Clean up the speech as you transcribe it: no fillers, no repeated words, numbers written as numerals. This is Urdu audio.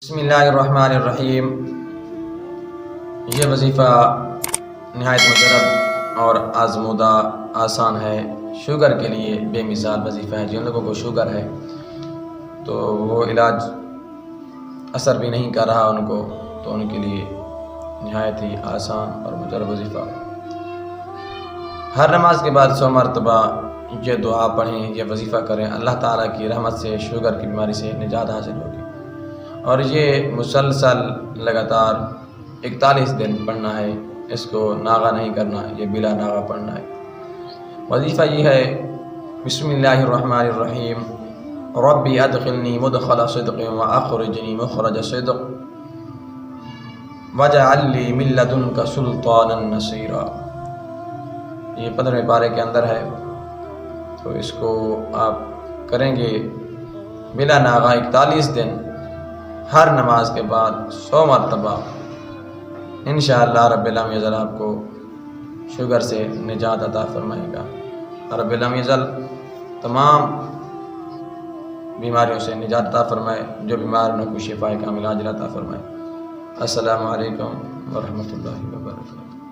بسم اللہ الرحمن الرحیم۔ یہ وظیفہ نہایت مجرب اور آزمودہ آسان ہے۔ شوگر کے لیے بے مثال وظیفہ ہے۔ جن لوگوں کو شوگر ہے تو وہ علاج اثر بھی نہیں کر رہا ان کو، تو ان کے لیے نہایت ہی آسان اور مجرب وظیفہ۔ ہر نماز کے بعد 100 مرتبہ یہ دعا پڑھیں، یہ وظیفہ کریں، اللہ تعالیٰ کی رحمت سے شوگر کی بیماری سے نجات حاصل ہوگی۔ اور یہ مسلسل لگاتار 41 دن پڑھنا ہے، اس کو ناغہ نہیں کرنا، یہ بلا ناغہ پڑھنا ہے۔ وظیفہ یہ ہے: بسم اللہ الرحمن الرحیم، ربی ادخلنی مدخل صدق واخرجنی مخرج صدق واجعل لی من لدنک سلطانا نصیرا۔ یہ 15ویں پارے کے اندر ہے، تو اس کو آپ کریں گے بلا ناغہ 41 دن، ہر نماز کے بعد 100 مرتبہ۔ انشاءاللہ رب العالمین آپ کو شوگر سے نجات عطا فرمائے گا۔ رب العالمین تمام بیماریوں سے نجات عطا فرمائے، جو بیمار ان کو شفا کاملہ عاجلہ عطا فرمائے۔ السلام علیکم ورحمۃ اللہ وبرکاتہ۔